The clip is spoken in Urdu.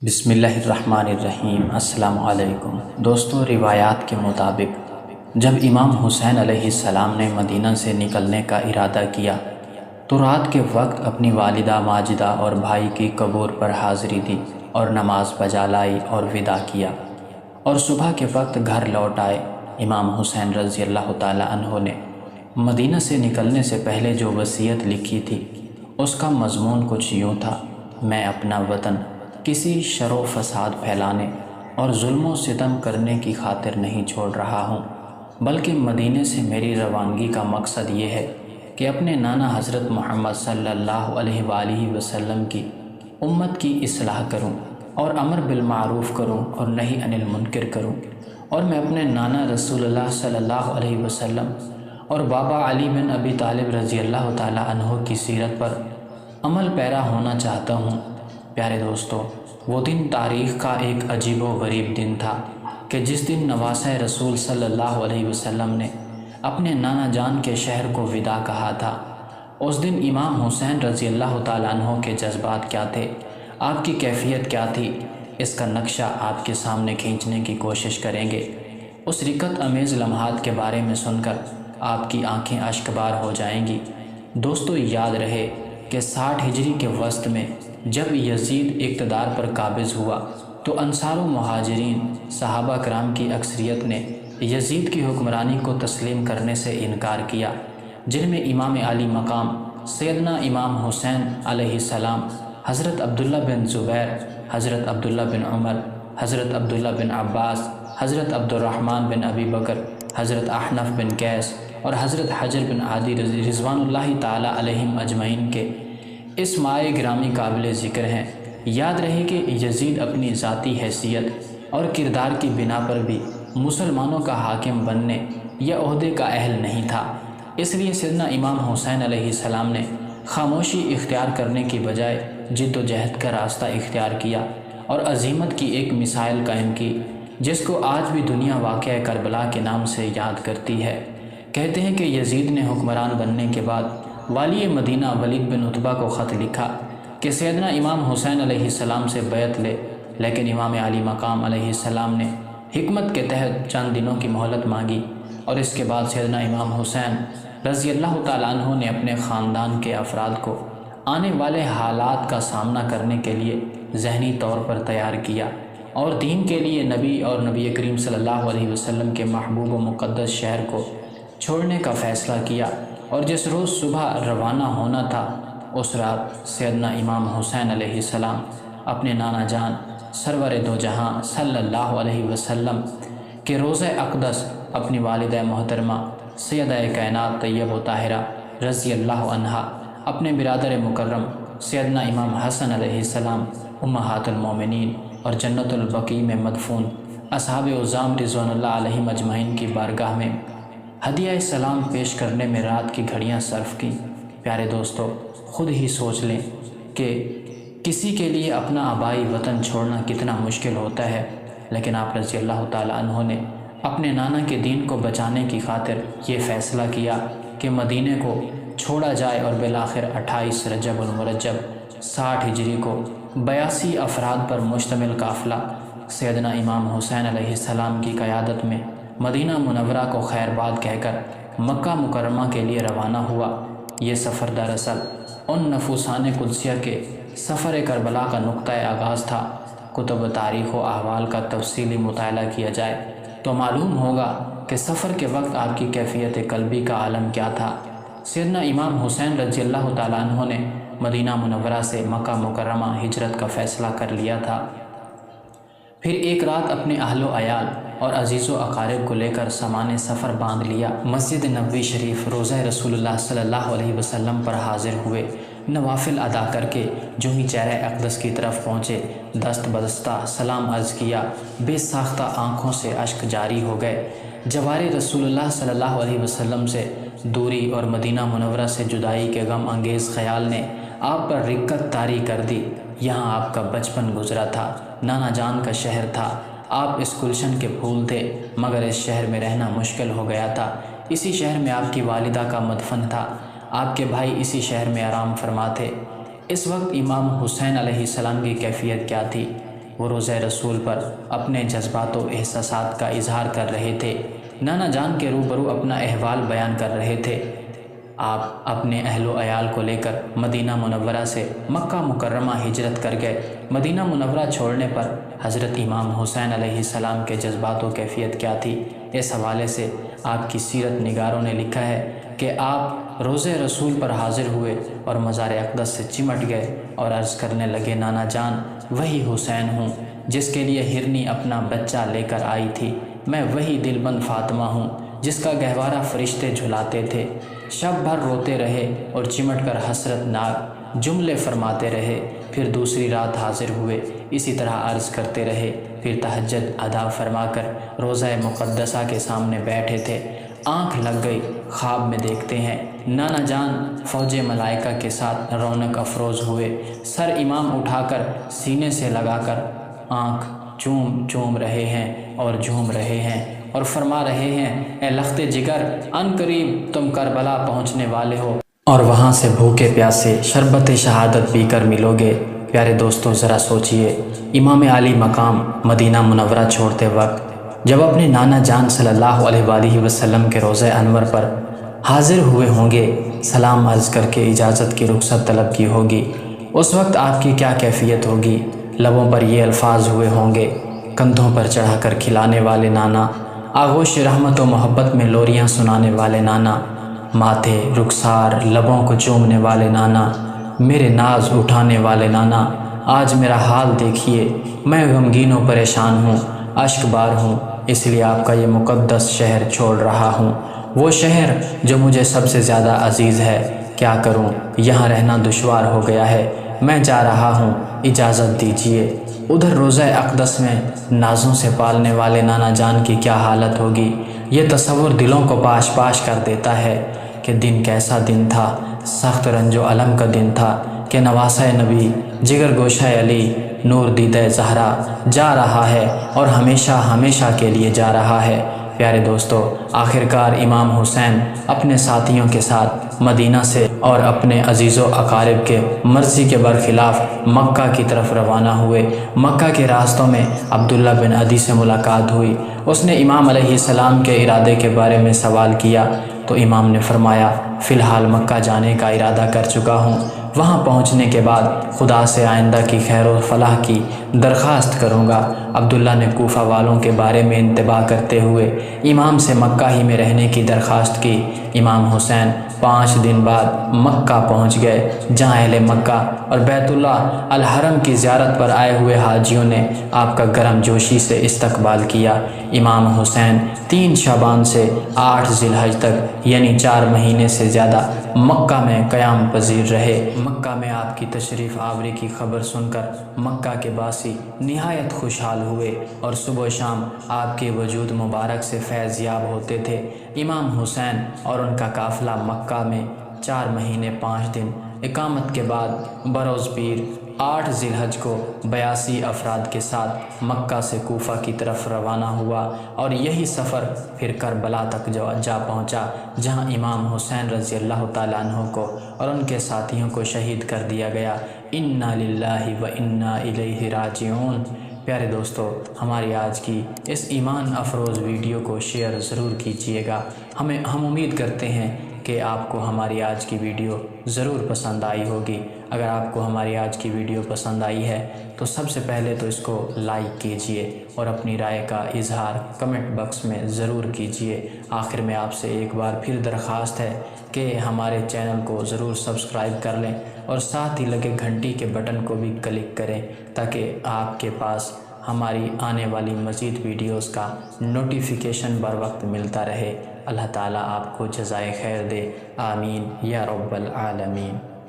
بسم اللہ الرحمن الرحیم۔ السلام علیکم دوستو، روایات کے مطابق جب امام حسین علیہ السلام نے مدینہ سے نکلنے کا ارادہ کیا تو رات کے وقت اپنی والدہ ماجدہ اور بھائی کی قبر پر حاضری دی اور نماز بجا لائی اور وداع کیا، اور صبح کے وقت گھر لوٹ آئے۔ امام حسین رضی اللہ تعالی عنہ نے مدینہ سے نکلنے سے پہلے جو وصیت لکھی تھی اس کا مضمون کچھ یوں تھا: میں اپنا وطن کسی شر و فساد پھیلانے اور ظلم و ستم کرنے کی خاطر نہیں چھوڑ رہا ہوں، بلکہ مدینے سے میری روانگی کا مقصد یہ ہے کہ اپنے نانا حضرت محمد صلی اللہ علیہ وآلہ وسلم کی امت کی اصلاح کروں اور امر بالمعروف کروں اور نہی عن المنکر کروں، اور میں اپنے نانا رسول اللہ صلی اللہ علیہ وسلم اور بابا علی بن ابی طالب رضی اللہ تعالی عنہ کی سیرت پر عمل پیرا ہونا چاہتا ہوں۔ پیارے دوستو، وہ دن تاریخ کا ایک عجیب و غریب دن تھا کہ جس دن نواسہ رسول صلی اللہ علیہ وسلم نے اپنے نانا جان کے شہر کو وداع کہا تھا۔ اس دن امام حسین رضی اللہ تعالیٰ عنہ کے جذبات کیا تھے، آپ کی کیفیت کیا تھی، اس کا نقشہ آپ کے سامنے کھینچنے کی کوشش کریں گے۔ اس رکت امیز لمحات کے بارے میں سن کر آپ کی آنکھیں اشک بار ہو جائیں گی۔ دوستو، یاد رہے کہ 60 ہجری کے وسط میں جب یزید اقتدار پر قابض ہوا تو انصار و مہاجرین صحابہ کرام کی اکثریت نے یزید کی حکمرانی کو تسلیم کرنے سے انکار کیا، جن میں امام علی مقام سیدنا امام حسین علیہ السلام، حضرت عبداللہ بن زبیر، حضرت عبداللہ بن عمر، حضرت عبداللہ بن عباس، حضرت عبد الرحمن بن ابی بکر، حضرت احنف بن قیس اور حضرت حجر بن عادی رضوان اللہ تعالی علیہم اجمعین کے اس مائے گرامی قابل ذکر ہیں۔ یاد رہے کہ یزید اپنی ذاتی حیثیت اور کردار کی بنا پر بھی مسلمانوں کا حاکم بننے یا عہدے کا اہل نہیں تھا، اس لیے سیدنا امام حسین علیہ السلام نے خاموشی اختیار کرنے کی بجائے جد و جہد کا راستہ اختیار کیا اور عزیمت کی ایک مثال قائم کی، جس کو آج بھی دنیا واقعہ کربلا کے نام سے یاد کرتی ہے۔ کہتے ہیں کہ یزید نے حکمران بننے کے بعد والی مدینہ ولید بن عتبہ کو خط لکھا کہ سیدنا امام حسین علیہ السلام سے بیعت لے، لیکن امام علی مقام علیہ السلام نے حکمت کے تحت چند دنوں کی مہلت مانگی، اور اس کے بعد سیدنا امام حسین رضی اللہ تعالیٰ عنہ نے اپنے خاندان کے افراد کو آنے والے حالات کا سامنا کرنے کے لیے ذہنی طور پر تیار کیا، اور دین کے لیے نبی اور نبی کریم صلی اللہ علیہ وسلم کے محبوب و مقدس شہر کو چھوڑنے کا فیصلہ کیا، اور جس روز صبح روانہ ہونا تھا اس رات سیدنا امام حسین علیہ السلام اپنے نانا جان سرور دو جہاں صلی اللہ علیہ وسلم کے روضہ اقدس اپنی والدہ محترمہ سیدہ کائنات طیب و طاہرہ رضی اللہ عنہا، اپنے برادر مکرم سیدنا امام حسن علیہ السلام امہات المومنین اور جنت البقیع میں مدفون اصحاب عظام رضوان اللہ علیہم اجمعین کی بارگاہ میں ہدیہ سلام پیش کرنے میں رات کی گھڑیاں صرف کی۔ پیارے دوستو، خود ہی سوچ لیں کہ کسی کے لیے اپنا آبائی وطن چھوڑنا کتنا مشکل ہوتا ہے، لیکن آپ رضی اللہ تعالیٰ عنہ نے اپنے نانا کے دین کو بچانے کی خاطر یہ فیصلہ کیا کہ مدینے کو چھوڑا جائے، اور بالآخر 28 رجب المرجب 60 ہجری کو 82 افراد پر مشتمل قافلہ سیدنا امام حسین علیہ السلام کی قیادت میں مدینہ منورہ کو خیر باد کہہ کر مکہ مکرمہ کے لیے روانہ ہوا۔ یہ سفر دراصل ان نفوسان قدسیہ کے سفر کربلا کا نقطۂ آغاز تھا۔ کتب تاریخ و احوال کا تفصیلی مطالعہ کیا جائے تو معلوم ہوگا کہ سفر کے وقت آپ کی کیفیت قلبی کا عالم کیا تھا۔ سیدنا امام حسین رضی اللہ تعالیٰ عنہ نے مدینہ منورہ سے مکہ مکرمہ ہجرت کا فیصلہ کر لیا تھا، پھر ایک رات اپنے اہل و عیال اور عزیز و اقارب کو لے کر سامان سفر باندھ لیا۔ مسجد نبوی شریف روضہ رسول اللہ صلی اللہ علیہ وسلم پر حاضر ہوئے، نوافل ادا کر کے جو ہی چہرہ اقدس کی طرف پہنچے دست بدستہ سلام عرض کیا، بے ساختہ آنکھوں سے اشک جاری ہو گئے۔ جوار رسول اللہ صلی اللہ علیہ وسلم سے دوری اور مدینہ منورہ سے جدائی کے غم انگیز خیال نے آپ پر رکت طاری کر دی۔ یہاں آپ کا بچپن گزرا تھا، نانا جان کا شہر تھا، آپ اس گلشن کے پھول تھے، مگر اس شہر میں رہنا مشکل ہو گیا تھا۔ اسی شہر میں آپ کی والدہ کا مدفن تھا، آپ کے بھائی اسی شہر میں آرام فرما تھے۔ اس وقت امام حسین علیہ السلام کی کیفیت کیا تھی؟ وہ روزہ رسول پر اپنے جذبات و احساسات کا اظہار کر رہے تھے۔ نانا جان کے روبرو اپنا احوال بیان کر رہے تھے۔ آپ اپنے اہل و عیال کو لے کر مدینہ منورہ سے مکہ مکرمہ ہجرت کر گئے۔ مدینہ منورہ چھوڑنے پر حضرت امام حسین علیہ السلام کے جذبات و کیفیت کیا تھی؟ اس حوالے سے آپ کی سیرت نگاروں نے لکھا ہے کہ آپ روزہ رسول پر حاضر ہوئے اور مزار اقدس سے چمٹ گئے اور عرض کرنے لگے، نانا جان وہی حسین ہوں جس کے لیے ہرنی اپنا بچہ لے کر آئی تھی، میں وہی دل بند فاطمہ ہوں جس کا گہوارہ فرشتے جھلاتے تھے۔ شب بھر روتے رہے اور چمٹ کر حسرت ناک جملے فرماتے رہے، پھر دوسری رات حاضر ہوئے، اسی طرح عرض کرتے رہے، پھر تہجد ادا فرما کر روضہ مقدسہ کے سامنے بیٹھے تھے۔ آنکھ لگ گئی، خواب میں دیکھتے ہیں نانا جان فوج ملائکہ کے ساتھ رونق افروز ہوئے، سر امام اٹھا کر سینے سے لگا کر آنکھ چوم چوم رہے ہیں اور جھوم رہے ہیں اور فرما رہے ہیں، اے لخت جگر، ان قریب تم کربلا پہنچنے والے ہو اور وہاں سے بھوکے پیاسے شربت شہادت پی کر ملو گے۔ پیارے دوستو، ذرا سوچئے، امام عالی مقام مدینہ منورہ چھوڑتے وقت جب اپنے نانا جان صلی اللہ علیہ وآلہ وسلم کے روضہ انور پر حاضر ہوئے ہوں گے، سلام عرض کر کے اجازت کی رخصت طلب کی ہوگی، اس وقت آپ کی کیا کیفیت ہوگی؟ لبوں پر یہ الفاظ ہوئے ہوں گے، کندھوں پر چڑھا کر کھلانے والے نانا، آغوش رحمت و محبت میں لوریاں سنانے والے نانا، ماتھے رخسار لبوں کو چومنے والے نانا، میرے ناز اٹھانے والے نانا، آج میرا حال دیکھیے، میں غمگین و پریشان ہوں، اشک بار ہوں، اس لیے آپ کا یہ مقدس شہر چھوڑ رہا ہوں، وہ شہر جو مجھے سب سے زیادہ عزیز ہے۔ کیا کروں، یہاں رہنا دشوار ہو گیا ہے، میں جا رہا ہوں، اجازت دیجیے۔ ادھر روضہ اقدس میں نازوں سے پالنے والے نانا جان کی کیا حالت ہوگی؟ یہ تصور دلوں کو پاش پاش کر دیتا ہے کہ دن کیسا دن تھا، سخت رنج و علم کا دن تھا کہ نواسہ نبی، جگر گوشہ علی، نور دیدہ زہرا جا رہا ہے اور ہمیشہ ہمیشہ کے لیے جا رہا ہے۔ پیارے دوستو، آخرکار امام حسین اپنے ساتھیوں کے ساتھ مدینہ سے اور اپنے عزیز و اقارب کے مرضی کے برخلاف مکہ کی طرف روانہ ہوئے۔ مکہ کے راستوں میں عبداللہ بن عدی سے ملاقات ہوئی۔ اس نے امام علیہ السلام کے ارادے کے بارے میں سوال کیا تو امام نے فرمایا، فی الحال مکہ جانے کا ارادہ کر چکا ہوں، وہاں پہنچنے کے بعد خدا سے آئندہ کی خیر و فلاح کی درخواست کروں گا۔ عبداللہ نے کوفہ والوں کے بارے میں انتباہ کرتے ہوئے امام سے مکہ ہی میں رہنے کی درخواست کی۔ امام حسین 5 دن بعد مکہ پہنچ گئے، جہاں اہل مکہ اور بیت اللہ الحرم کی زیارت پر آئے ہوئے حاجیوں نے آپ کا گرم جوشی سے استقبال کیا۔ امام حسین 3 شعبان سے 8 ذی الحج تک یعنی 4 مہینے سے زیادہ مکہ میں قیام پذیر رہے۔ مکہ میں آپ کی تشریف آوری کی خبر سن کر مکہ کے باسی نہایت خوشحال ہوئے اور صبح و شام آپ کے وجود مبارک سے فیض یاب ہوتے تھے۔ امام حسین اور ان کا قافلہ مکہ میں 4 مہینے 5 دن اقامت کے بعد بروز پیر 8 ذی الحج کو 82 افراد کے ساتھ مکہ سے کوفہ کی طرف روانہ ہوا اور یہی سفر پھر کربلا تک جا پہنچا، جہاں امام حسین رضی اللہ تعالیٰ عنہ کو اور ان کے ساتھیوں کو شہید کر دیا گیا۔ انا للہ و انا الیہ راجعون۔ پیارے دوستو، ہماری آج کی اس ایمان افروز ویڈیو کو شیئر ضرور کیجیے گا۔ ہم امید کرتے ہیں کہ آپ کو ہماری آج کی ویڈیو ضرور پسند آئی ہوگی۔ اگر آپ کو ہماری آج کی ویڈیو پسند آئی ہے تو سب سے پہلے تو اس کو لائک کیجئے اور اپنی رائے کا اظہار کمنٹ باکس میں ضرور کیجئے۔ آخر میں آپ سے ایک بار پھر درخواست ہے کہ ہمارے چینل کو ضرور سبسکرائب کر لیں اور ساتھ ہی لگے گھنٹی کے بٹن کو بھی کلک کریں تاکہ آپ کے پاس ہماری آنے والی مزید ویڈیوز کا نوٹیفیکیشن بر وقت ملتا رہے۔ اللہ تعالیٰ آپ کو جزائے خیر دے، آمین یا رب العالمین۔